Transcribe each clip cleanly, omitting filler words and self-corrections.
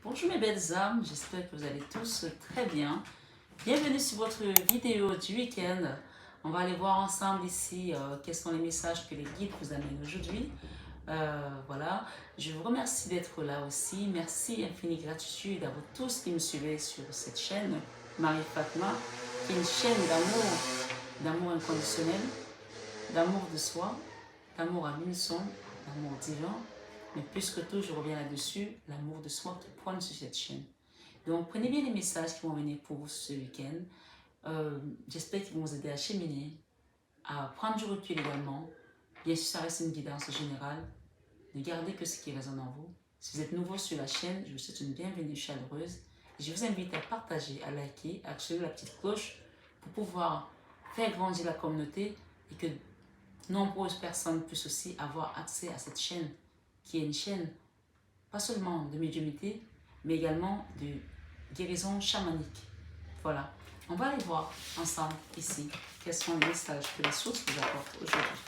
Bonjour mes belles âmes, j'espère que vous allez tous très bien. Bienvenue sur votre vidéo du week-end. On va aller voir ensemble ici quels sont les messages que les guides vous amènent aujourd'hui. Voilà, je vous remercie d'être là aussi. Merci, infinie gratitude à vous tous qui me suivez sur cette chaîne, Marie Fatma, qui est une chaîne d'amour inconditionnel, d'amour de soi, d'amour à l'unisson, d'amour divin. Mais plus que tout, je reviens là-dessus, l'amour de soi qui pointe sur cette chaîne. Donc, prenez bien les messages qui vont venir pour vous ce week-end. J'espère qu'ils vont vous aider à cheminer, à prendre du recul également. Bien sûr, ça reste une guidance générale. Ne gardez que ce qui résonne en vous. Si vous êtes nouveau sur la chaîne, je vous souhaite une bienvenue chaleureuse. Et je vous invite à partager, à liker, à activer la petite cloche pour pouvoir faire grandir la communauté et que nombreuses personnes puissent aussi avoir accès à cette chaîne, qui est une chaîne pas seulement de médiumnité, mais également de guérison chamanique. Voilà, on va aller voir ensemble ici quels sont les messages que les sources vous apportent aujourd'hui.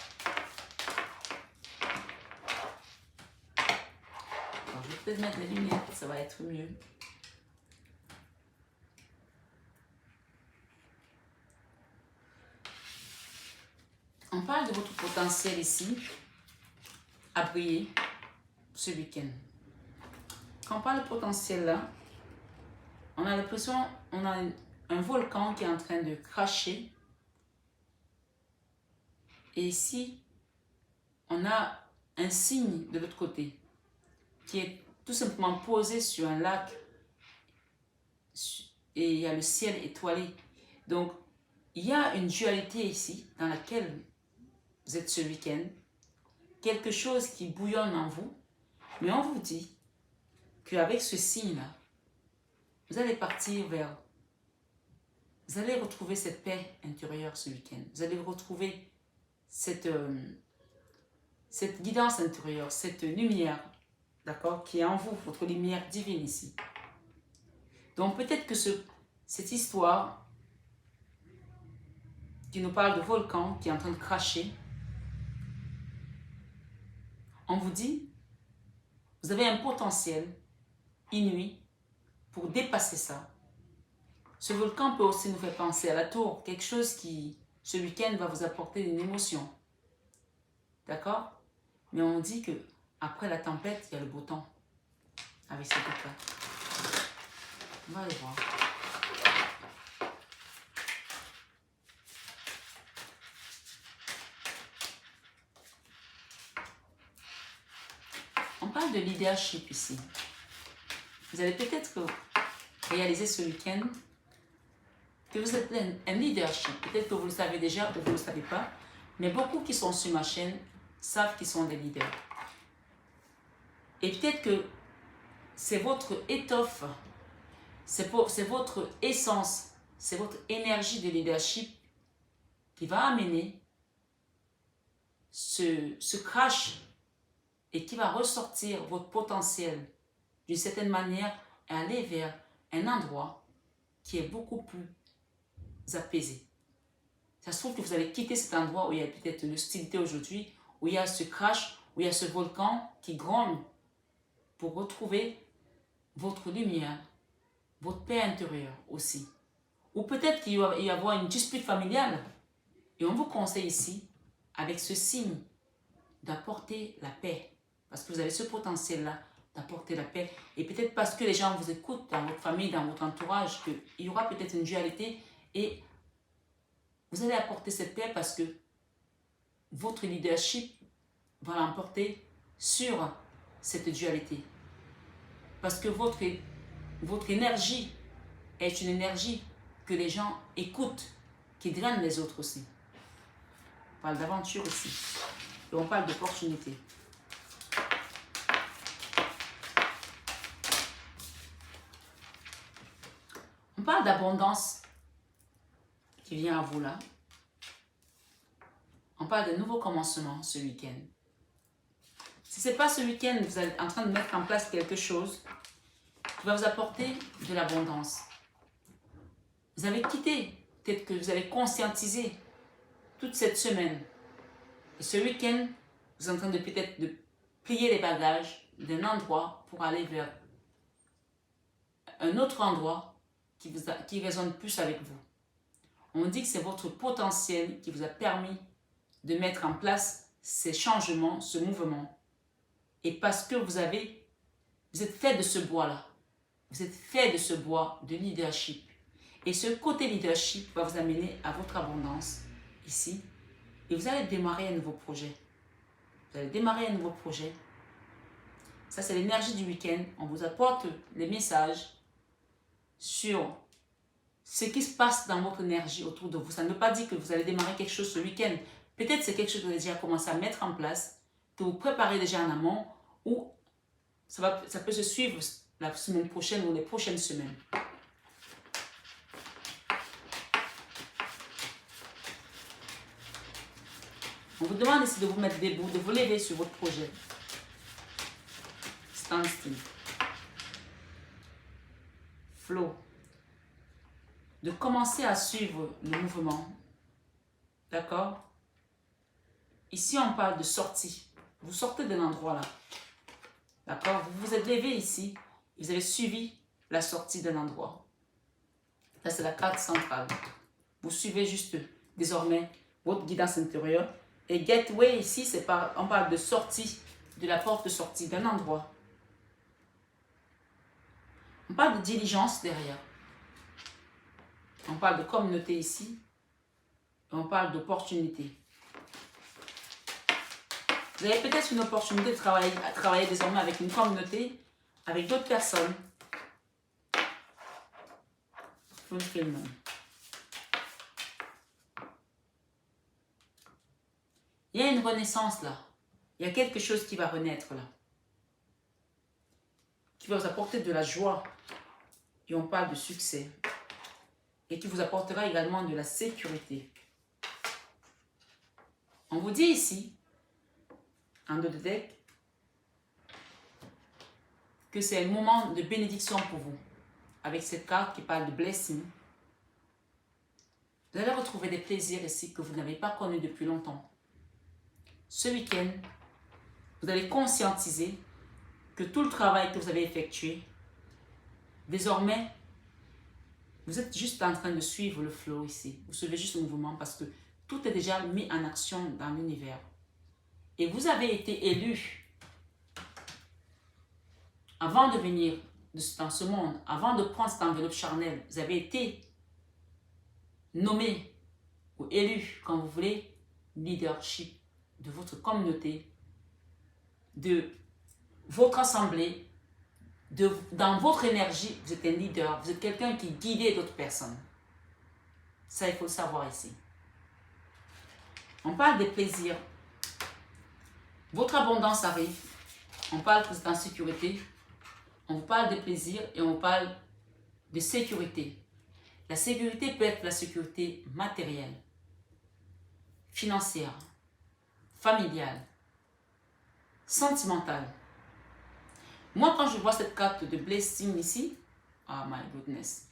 Alors, je vais peut-être mettre les lumières, ça va être mieux. On parle de votre potentiel ici à briller ce week-end. Quand on parle de potentiel là, on a l'impression, on a un volcan qui est en train de cracher. Et ici, on a un signe de l'autre côté qui est tout simplement posé sur un lac et il y a le ciel étoilé. Donc, il y a une dualité ici dans laquelle vous êtes ce week-end. Quelque chose qui bouillonne en vous. Mais on vous dit qu'avec ce signe-là, vous allez partir vers... Vous allez retrouver cette paix intérieure ce week-end. Vous allez retrouver cette guidance intérieure, cette lumière, d'accord, qui est en vous, votre lumière divine ici. Donc peut-être que cette histoire qui nous parle de volcan qui est en train de cracher, on vous dit, vous avez un potentiel inouï pour dépasser ça. Ce volcan peut aussi nous faire penser à la tour, quelque chose qui, ce week-end, va vous apporter une émotion. D'accord? Mais on dit que après la tempête, il y a le beau temps. Avec cette carte. On va aller voir. On parle de leadership ici. Vous allez peut-être réaliser ce week-end que vous êtes un leadership. Peut-être que vous le savez déjà ou vous ne le savez pas. Mais beaucoup qui sont sur ma chaîne savent qu'ils sont des leaders. Et peut-être que c'est votre étoffe, c'est votre essence, c'est votre énergie de leadership qui va amener ce crash et qui va ressortir votre potentiel d'une certaine manière et aller vers un endroit qui est beaucoup plus apaisé. Ça se trouve que vous allez quitter cet endroit où il y a peut-être une hostilité aujourd'hui, où il y a ce crash, où il y a ce volcan qui gronde pour retrouver votre lumière, votre paix intérieure aussi. Ou peut-être qu'il va y avoir une dispute familiale. Et on vous conseille ici, avec ce signe, d'apporter la paix. Parce que vous avez ce potentiel-là d'apporter la paix. Et peut-être parce que les gens vous écoutent dans votre famille, dans votre entourage, qu'il y aura peut-être une dualité. Et vous allez apporter cette paix parce que votre leadership va l'emporter sur cette dualité. Parce que votre énergie est une énergie que les gens écoutent, qui draine les autres aussi. On parle d'aventure aussi. Et on parle d'opportunité. On parle d'abondance qui vient à vous là. On parle de nouveaux commencements ce week-end. Si ce n'est pas ce week-end, vous êtes en train de mettre en place quelque chose qui va vous apporter de l'abondance. Vous avez quitté, peut-être que vous avez conscientisé toute cette semaine. Et ce week-end, vous êtes en train de peut-être de plier les bagages d'un endroit pour aller vers un autre endroit qui résonne plus avec vous. On dit que c'est votre potentiel qui vous a permis de mettre en place ces changements, ce mouvement. Et parce que vous êtes fait de ce bois-là. Vous êtes fait de ce bois de leadership. Et ce côté leadership va vous amener à votre abondance ici. Et vous allez démarrer un nouveau projet. Vous allez démarrer un nouveau projet. Ça, c'est l'énergie du week-end. On vous apporte les messages sur ce qui se passe dans votre énergie autour de vous. Ça ne veut pas dire que vous allez démarrer quelque chose ce week-end. Peut-être c'est quelque chose que vous avez déjà commencé à mettre en place, que vous préparez déjà en amont, ou ça peut se suivre la semaine prochaine ou les prochaines semaines. On vous demande ici de vous mettre debout, de vous lever sur votre projet. Stand still. Flow. De commencer à suivre le mouvement. D'accord? Ici, on parle de sortie. Vous sortez de l'endroit là. D'accord? Vous vous êtes levé ici. Vous avez suivi la sortie d'un endroit. Là, c'est la carte centrale. Vous suivez juste désormais votre guidance intérieure. Et gateway ici, on parle de sortie, de la porte de sortie d'un endroit. On parle de diligence derrière. On parle de communauté ici. Et on parle d'opportunité. Vous avez peut-être une opportunité de travailler désormais avec une communauté, avec d'autres personnes. Fulfillment. Il y a une renaissance là. Il y a quelque chose qui va renaître là. Qui va vous apporter de la joie. Et on parle de succès. Et qui vous apportera également de la sécurité. On vous dit ici, en dos de deck, que c'est un moment de bénédiction pour vous. Avec cette carte qui parle de blessing. Vous allez retrouver des plaisirs ici que vous n'avez pas connus depuis longtemps. Ce week-end, vous allez conscientiser que tout le travail que vous avez effectué, désormais, vous êtes juste en train de suivre le flow ici. Vous suivez juste le mouvement parce que tout est déjà mis en action dans l'univers. Et vous avez été élu avant de venir dans ce monde, avant de prendre cette enveloppe charnelle. Vous avez été nommé ou élu, quand vous voulez, leadership de votre communauté, de votre assemblée, dans votre énergie, vous êtes un leader, vous êtes quelqu'un qui guide d'autres personnes. Ça, il faut le savoir ici. On parle des plaisirs. Votre abondance arrive. On parle que vous êtes en sécurité. On parle des plaisirs et on parle de sécurité. La sécurité peut être la sécurité matérielle, financière, familiale, sentimentale. Moi, quand je vois cette carte de blessing ici, oh my goodness.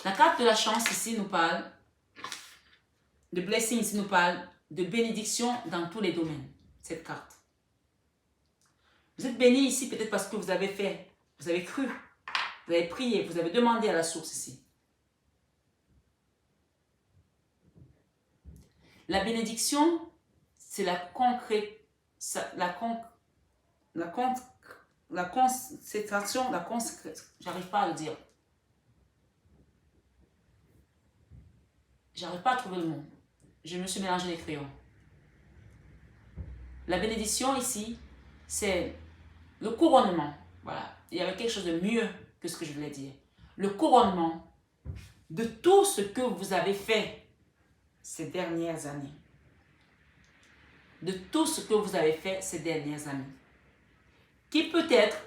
La carte de la chance ici nous parle, de blessing ici nous parle de bénédiction dans tous les domaines, cette carte. Vous êtes béni ici peut-être parce que vous avez fait, vous avez cru, vous avez prié, vous avez demandé à la source ici. La bénédiction, c'est la consécration, j'arrive pas à le dire. J'arrive pas à trouver le mot. Je me suis mélangé les crayons. La bénédiction ici, c'est le couronnement. Voilà. Il y avait quelque chose de mieux que ce que je voulais dire. Le couronnement de tout ce que vous avez fait ces dernières années. De tout ce que vous avez fait ces dernières années. Qui peut-être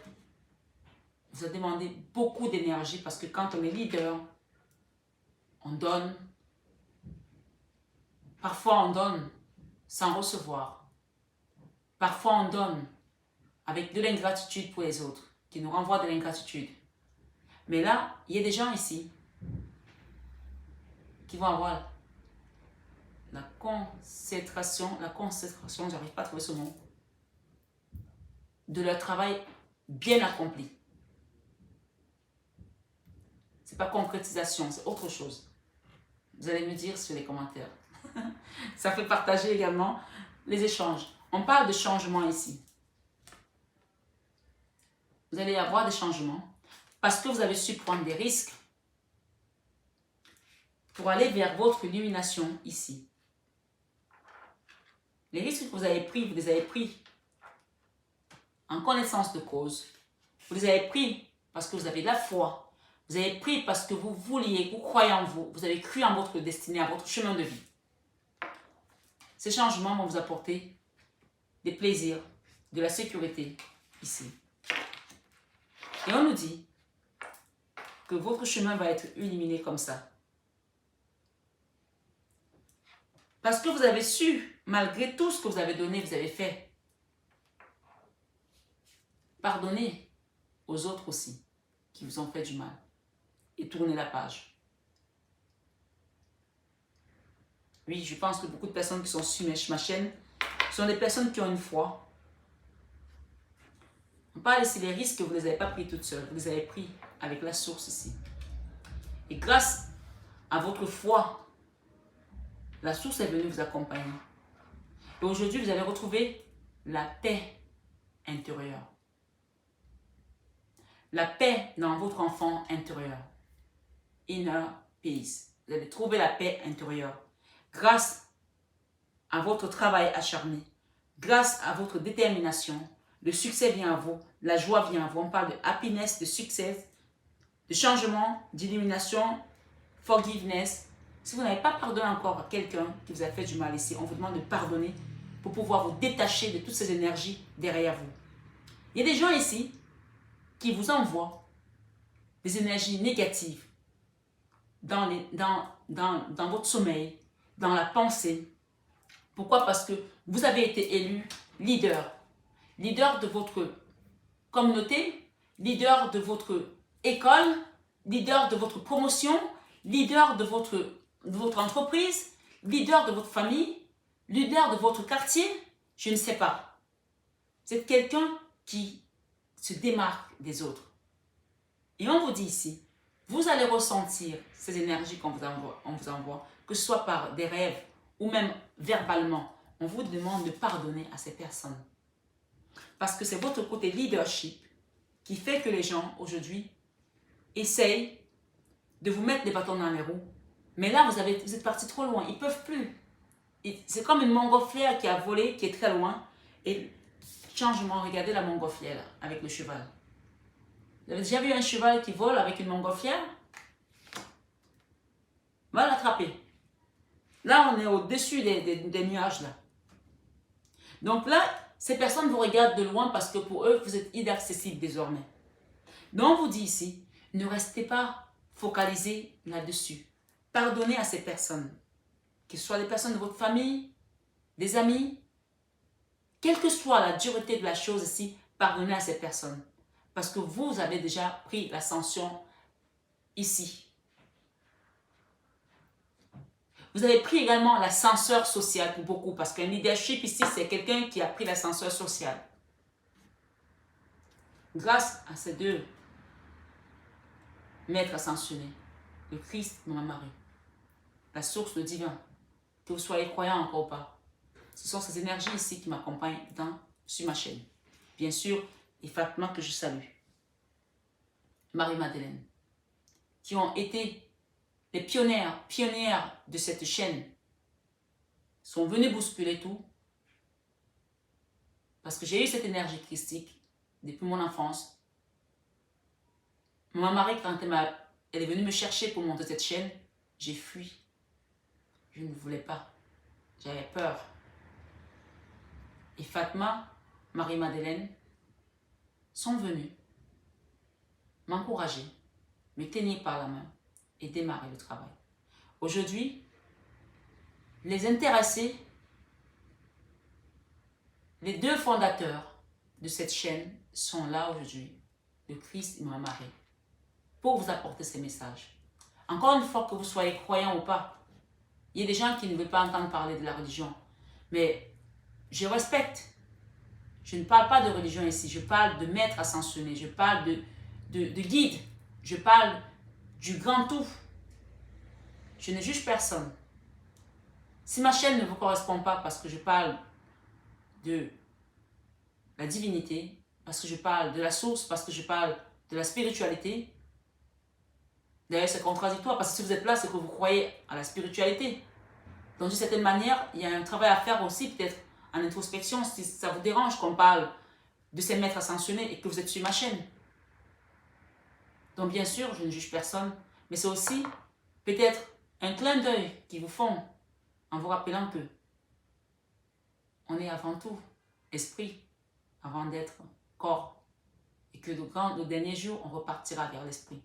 vous a demandé beaucoup d'énergie parce que quand on est leader, on donne. Parfois on donne sans recevoir. Parfois on donne avec de l'ingratitude pour les autres, qui nous renvoient de l'ingratitude. Mais là, il y a des gens ici qui vont avoir la consécration, j'arrive pas à trouver ce mot, de leur travail bien accompli. Ce n'est pas concrétisation, c'est autre chose. Vous allez me dire sur les commentaires. Ça fait partager également les échanges. On parle de changement ici. Vous allez avoir des changements parce que vous avez su prendre des risques pour aller vers votre illumination ici. Les risques que vous les avez pris en connaissance de cause. Vous les avez pris parce que vous avez de la foi. Vous avez pris parce que vous vouliez, vous croyez en vous. Vous avez cru en votre destinée, en votre chemin de vie. Ces changements vont vous apporter des plaisirs, de la sécurité ici. Et on nous dit que votre chemin va être illuminé comme ça. Parce que vous avez su, malgré tout ce que vous avez donné, vous avez fait, pardonner aux autres aussi, qui vous ont fait du mal. Et tourner la page. Oui, je pense que beaucoup de personnes qui sont sur ma chaîne sont des personnes qui ont une foi. On parle ici des risques que vous ne les avez pas pris toutes seules. Vous les avez pris avec la source ici. Et grâce à votre foi, la source est venue vous accompagner. Et aujourd'hui, vous allez retrouver la paix intérieure. La paix dans votre enfant intérieur. Inner peace. Vous allez trouver la paix intérieure. Grâce à votre travail acharné, grâce à votre détermination, le succès vient à vous, la joie vient à vous. On parle de happiness, de succès, de changement, d'illumination, forgiveness. Si vous n'avez pas pardonné encore à quelqu'un qui vous a fait du mal ici, on vous demande de pardonner pour pouvoir vous détacher de toutes ces énergies derrière vous. Il y a des gens ici qui vous envoient des énergies négatives dans votre sommeil, dans la pensée. Pourquoi? Parce que vous avez été élu leader. Leader de votre communauté, leader de votre école, leader de votre promotion, leader de votre entreprise, leader de votre famille, leader de votre quartier, je ne sais pas. Vous êtes quelqu'un qui se démarque des autres. Et on vous dit ici, vous allez ressentir ces énergies qu'on vous envoie, que ce soit par des rêves ou même verbalement. On vous demande de pardonner à ces personnes. Parce que c'est votre côté leadership qui fait que les gens aujourd'hui essayent de vous mettre des bâtons dans les roues. Mais là, vous êtes parti trop loin. Ils ne peuvent plus. C'est comme une montgolfière qui a volé, qui est très loin. Et changement, regardez la montgolfière là, avec le cheval. Vous avez déjà vu un cheval qui vole avec une montgolfière? Va l'attraper. Là, on est au-dessus des nuages là. Donc là, ces personnes vous regardent de loin parce que pour eux, vous êtes inaccessible désormais. Donc, on vous dit ici, ne restez pas focalisés là-dessus. Pardonnez à ces personnes, que ce soit des personnes de votre famille, des amis, quelle que soit la dureté de la chose ici, pardonnez à ces personnes. Parce que vous avez déjà pris l'ascension ici. Vous avez pris également l'ascenseur social pour beaucoup, parce qu'un leadership ici, c'est quelqu'un qui a pris l'ascenseur social. Grâce à ces deux maîtres ascensionnés, le Christ et Marie, la source, le divin, que vous soyez croyant encore ou pas, ce sont ces énergies ici qui m'accompagnent sur ma chaîne. Bien sûr, et Fatma que je salue, Marie-Madeleine, qui ont été les pionnières de cette chaîne, sont venues bousculer tout, parce que j'ai eu cette énergie christique depuis mon enfance. Maman Marie, quand elle est venue me chercher pour monter cette chaîne, j'ai fui. Je ne voulais pas. J'avais peur. Et Fatma, Marie-Madeleine, sont venues m'encourager, me tenir par la main et démarrer le travail. Aujourd'hui, les intéressés, les deux fondateurs de cette chaîne sont là aujourd'hui, le Christ et Maman Marie, pour vous apporter ces messages. Encore une fois, que vous soyez croyant ou pas, il y a des gens qui ne veulent pas entendre parler de la religion, mais je respecte. Je ne parle pas de religion ici, je parle de maître ascensionné, je parle de guide, je parle du grand tout. Je ne juge personne. Si ma chaîne ne vous correspond pas parce que je parle de la divinité, parce que je parle de la source, parce que je parle de la spiritualité, d'ailleurs c'est contradictoire parce que si vous êtes là, c'est que vous croyez à la spiritualité. Donc d'une certaine manière, il y a un travail à faire aussi peut-être en introspection si ça vous dérange qu'on parle de ces maîtres ascensionnés et que vous êtes sur ma chaîne. Donc bien sûr, je ne juge personne, mais c'est aussi peut-être un clin d'œil qu'ils vous font en vous rappelant que on est avant tout esprit avant d'être corps et que le dernier jour, on repartira vers l'esprit.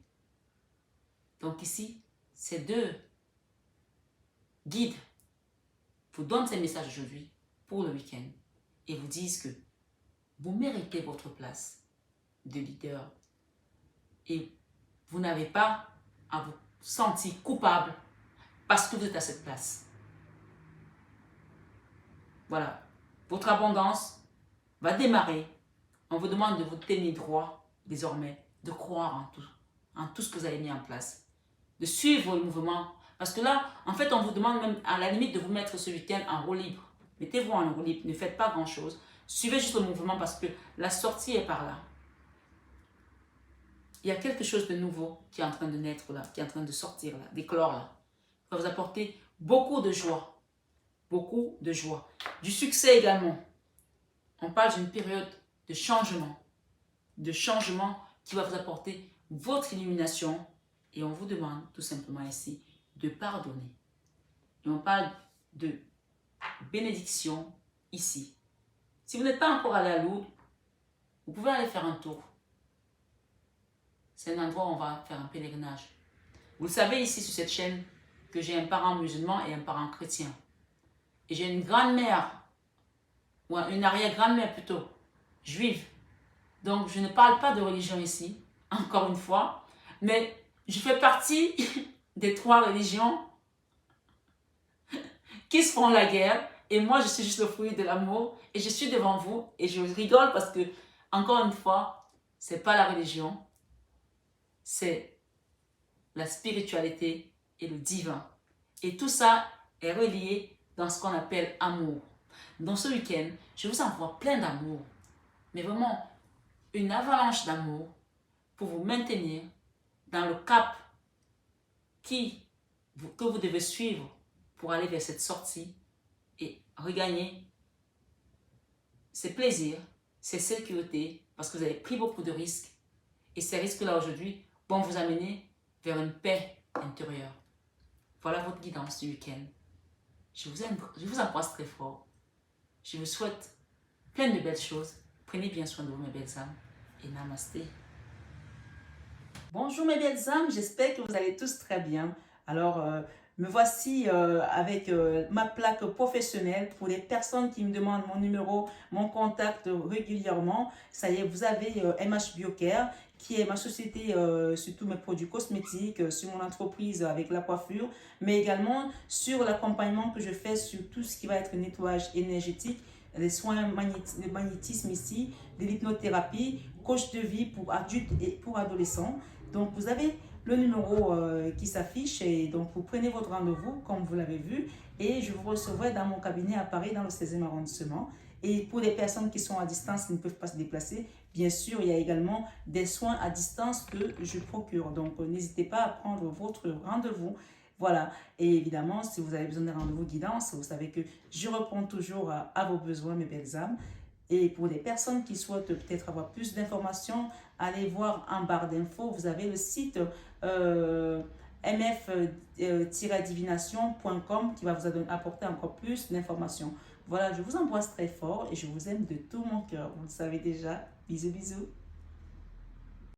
Donc ici, ces deux guides vous donnent ces messages aujourd'hui pour le week-end et vous disent que vous méritez votre place de leader et vous n'avez pas à vous sentir coupable parce que vous êtes à cette place. Voilà, votre abondance va démarrer. On vous demande de vous tenir droit désormais, de croire en tout ce que vous avez mis en place, de suivre le mouvement. Parce que là, en fait, on vous demande même à la limite de vous mettre ce week-end en roue libre. Mettez-vous en roue libre, ne faites pas grand-chose. Suivez juste le mouvement parce que la sortie est par là. Il y a quelque chose de nouveau qui est en train de naître là, qui est en train de sortir là, d'éclore là. Ça va vous apporter beaucoup de joie. Beaucoup de joie. Du succès également. On parle d'une période de changement qui va vous apporter votre illumination et on vous demande tout simplement ici de pardonner. Et on parle de bénédiction ici. Si vous n'êtes pas encore allé à Lourdes, vous pouvez aller faire un tour. C'est un endroit où on va faire un pèlerinage. Vous le savez ici sur cette chaîne que j'ai un parent musulman et un parent chrétien. Et j'ai une grand-mère, ou une arrière-grand-mère plutôt, juive. Donc je ne parle pas de religion ici, encore une fois, mais je fais partie des 3 religions qui se font la guerre. Et moi, je suis juste le fruit de l'amour. Et je suis devant vous et je rigole parce que, encore une fois, c'est pas la religion, c'est la spiritualité et le divin. Et tout ça est relié dans ce qu'on appelle amour. Dans ce week-end, je vous envoie plein d'amour, mais vraiment une avalanche d'amour pour vous maintenir dans le cap que vous devez suivre pour aller vers cette sortie et regagner ces plaisirs, ces sécurités, parce que vous avez pris beaucoup de risques. Et ces risques-là aujourd'hui vont vous amener vers une paix intérieure. Voilà votre guidance du week-end. Je vous embrasse très fort. Je vous souhaite plein de belles choses. Prenez bien soin de vous, mes belles âmes. Et namasté. Bonjour mes belles âmes, j'espère que vous allez tous très bien. Alors, me voici avec ma plaque professionnelle pour les personnes qui me demandent mon numéro, mon contact régulièrement. Ça y est, vous avez MH Biocare, qui est ma société sur tous mes produits cosmétiques, sur mon entreprise avec la coiffure, mais également sur l'accompagnement que je fais sur tout ce qui va être nettoyage énergétique, les soins de magnétisme ici, de l'hypnothérapie, coach de vie pour adultes et pour adolescents. Donc, vous avez le numéro qui s'affiche et donc vous prenez votre rendez-vous comme vous l'avez vu et je vous recevrai dans mon cabinet à Paris dans le 16e arrondissement. Et pour les personnes qui sont à distance, qui ne peuvent pas se déplacer, bien sûr, il y a également des soins à distance que je procure. Donc, n'hésitez pas à prendre votre rendez-vous. Voilà, et évidemment, si vous avez besoin d'un rendez-vous guidance, vous savez que je réponds toujours à vos besoins, mes belles âmes. Et pour les personnes qui souhaitent peut-être avoir plus d'informations, allez voir en barre d'infos, vous avez le site mf-divination.com qui va vous apporter encore plus d'informations. Voilà, je vous embrasse très fort et je vous aime de tout mon cœur. Vous le savez déjà. Bisous, bisous.